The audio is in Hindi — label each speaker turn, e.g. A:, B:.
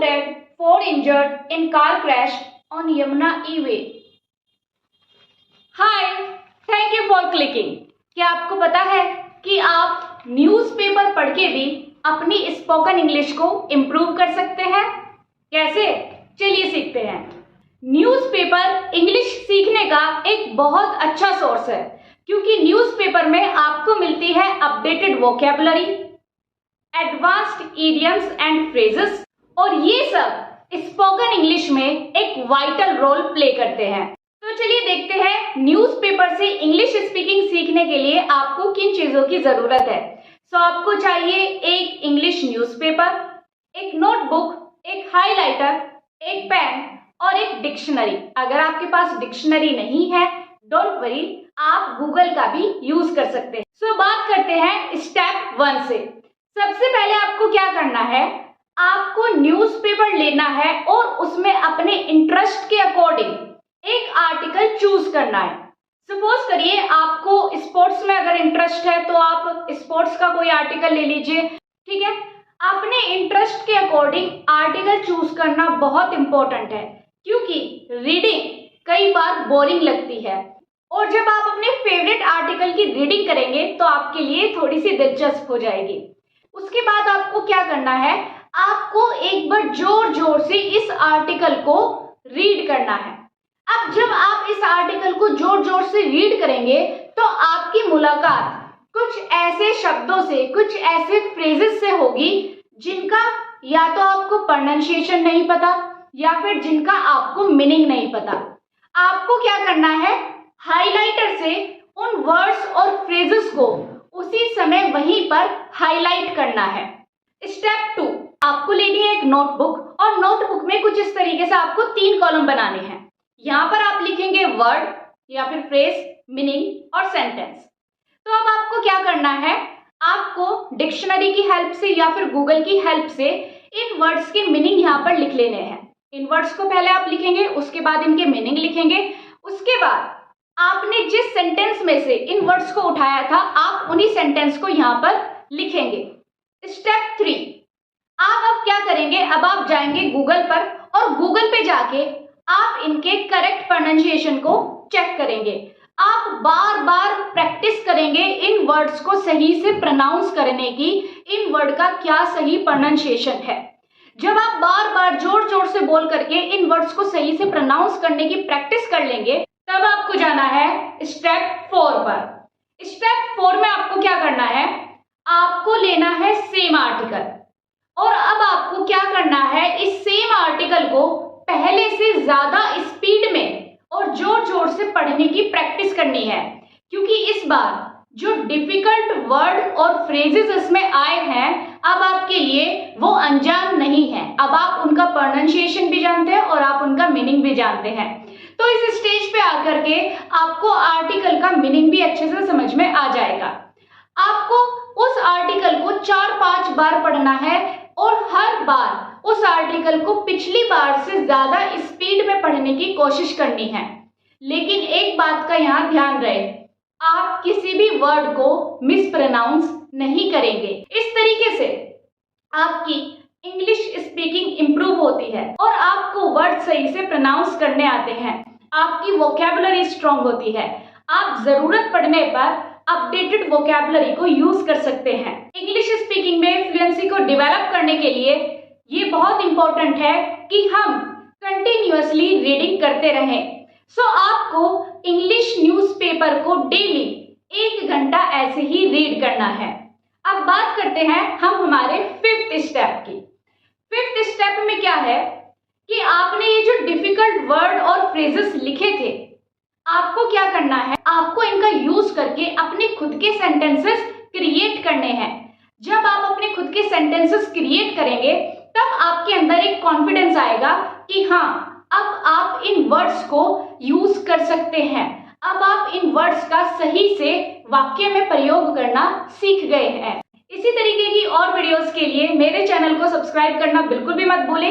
A: dead, 4 injured in car crash on Yamuna E-way. Hi, thank you for clicking. क्या आपको पता है कि आप न्यूज़पेपर पढ़ के भी अपनी स्पोकन इंग्लिश को इम्प्रूव कर सकते हैं? कैसे? चलिए सीखते हैं। न्यूज़पेपर इंग्लिश सीखने का एक बहुत अच्छा सोर्स है, क्योंकि न्यूज़पेपर में आपको मिलती है updated vocabulary, advanced idioms and phrases, और ये सब स्पोकन इंग्लिश में एक वाइटल रोल प्ले करते हैं। तो चलिए देखते हैं न्यूज़पेपर से इंग्लिश स्पीकिंग सीखने के लिए आपको किन चीजों की जरूरत है। आपको चाहिए एक इंग्लिश न्यूज़पेपर, एक नोटबुक, एक हाइलाइटर, एक पेन और एक डिक्शनरी। अगर आपके पास डिक्शनरी नहीं है, डोंट वरी, आप गूगल का भी यूज कर सकते हैं। बात करते हैं स्टेप 1 से। सबसे पहले आपको क्या करना है, आपको न्यूज़पेपर लेना है और उसमें अपने इंटरेस्ट के अकॉर्डिंग एक आर्टिकल चूज करना है। सपोज करिए आपको स्पोर्ट्स में अगर इंटरेस्ट है तो आप स्पोर्ट्स का कोई आर्टिकल ले लीजिए, ठीक है। अपने इंटरेस्ट के अकॉर्डिंग आर्टिकल चूज करना बहुत इंपॉर्टेंट है, क्योंकि रीडिंग कई बार बोरिंग लगती है, और जब आप अपने फेवरेट आर्टिकल की रीडिंग करेंगे तो आपके लिए थोड़ी सी दिलचस्प हो जाएगी। उसके बाद आपको क्या करना है, आपको एक बार जोर जोर से इस आर्टिकल को रीड करना है। अब जब आप इस आर्टिकल को जोर जोर से रीड करेंगे तो आपकी मुलाकात कुछ ऐसे शब्दों से, कुछ ऐसे फ्रेजेस से होगी जिनका या तो आपको प्रोनाउंसिएशन नहीं पता या फिर जिनका आपको मीनिंग नहीं पता। आपको क्या करना है, हाइलाइटर से उन वर्ड्स और फ्रेजेस को उसी समय वहीं पर हाईलाइट करना है। स्टेप 2, आपको लेनी है एक नोटबुक, और नोटबुक में कुछ इस तरीके से आपको 3 कॉलम बनाने हैं। यहाँ पर आप लिखेंगे वर्ड या फिर फ्रेज, मीनिंग और सेंटेंस। तो अब आपको क्या करना है, आपको डिक्शनरी की हेल्प से या फिर गूगल की हेल्प से इन वर्ड्स के मीनिंग यहाँ पर लिख लेने हैं। इन वर्ड्स को पहले आप लिखेंगे, उसके बाद इनके मीनिंग लिखेंगे, उसके बाद आपने जिस सेंटेंस में से इन वर्ड्स को उठाया था आप उन्हीं सेंटेंस को यहाँ पर लिखेंगे। स्टेप 3, आप अब क्या करेंगे, अब आप जाएंगे गूगल पर और गूगल पे जाके आप इनके करेक्ट प्रोनाउंसिएशन को चेक करेंगे। आप बार बार प्रैक्टिस करेंगे इन वर्ड्स को सही से प्रोनाउंस करने की, इन वर्ड का क्या सही प्रोनाउंसिएशन है। जब आप बार बार जोर जोर से बोल करके इन वर्ड्स को सही से प्रोनाउंस करने की प्रैक्टिस कर लेंगे, तब आपको जाना है स्टेप 4 पर। स्टेप 4 में आपको क्या करना है, आपको लेना है सेम आर्टिकल, और अब आपको क्या करना है, इस सेम आर्टिकल को पहले से ज्यादा स्पीड में और जोर जोर से पढ़ने की प्रैक्टिस करनी है, क्योंकि इस बार जो डिफिकल्ट वर्ड और फ्रेजेस इसमें आए हैं अब आपके लिए वो अनजान नहीं है। अब आप उनका प्रोनाउंसिएशन भी जानते हैं और आप उनका मीनिंग भी जानते हैं। तो इस स्टेज पे आकर के आपको आर्टिकल का मीनिंग भी अच्छे से समझ में आ जाएगा। आपको उस आर्टिकल को 4-5 बार पढ़ना है और हर बार उस आर्टिकल को पिछली बार से ज्यादा स्पीड में पढ़ने की कोशिश करनी है। लेकिन एक बात का यहाँ ध्यान रहे, आप किसी भी वर्ड को मिसप्रोनाउंस नहीं करेंगे। इस तरीके से आपकी इंग्लिश स्पीकिंग इंप्रूव होती है और आपको वर्ड सही से प्रोनाउंस करने आते हैं, आपकी वोकैबुलरी स्ट्रांग होती है। आप जरूरत पड़ने पर अपडेटेड वोकैबुलरी को यूज कर सकते हैं। इंग्लिश स्पीकिंग में फ्लुएंसी को डेवलप करने के लिए ये बहुत इंपॉर्टेंट है कि हम कंटिन्यूअसली रीडिंग करते रहें। आपको इंग्लिश न्यूज़पेपर को डेली 1 घंटा ऐसे ही रीड करना है। अब बात करते हैं हम हमारे 5th स्टेप की। 5th स्टेप में क्या है कि आपने ये जो डिफिकल्ट वर्ड और फ्रेजेस लिखे थे, आपको क्या करना है, आपको इनका यूज करके अपने खुद के सेंटेंसेस क्रिएट करने हैं। जब आप अपने खुद के सेंटेंसेस क्रिएट करेंगे तब आपके अंदर एक कॉन्फिडेंस आएगा कि हाँ, अब आप इन वर्ड्स को यूज कर सकते हैं, अब आप इन वर्ड्स का सही से वाक्य में प्रयोग करना सीख गए हैं। इसी तरीके की और वीडियोस के लिए मेरे चैनल को सब्सक्राइब करना बिल्कुल भी मत भूलें।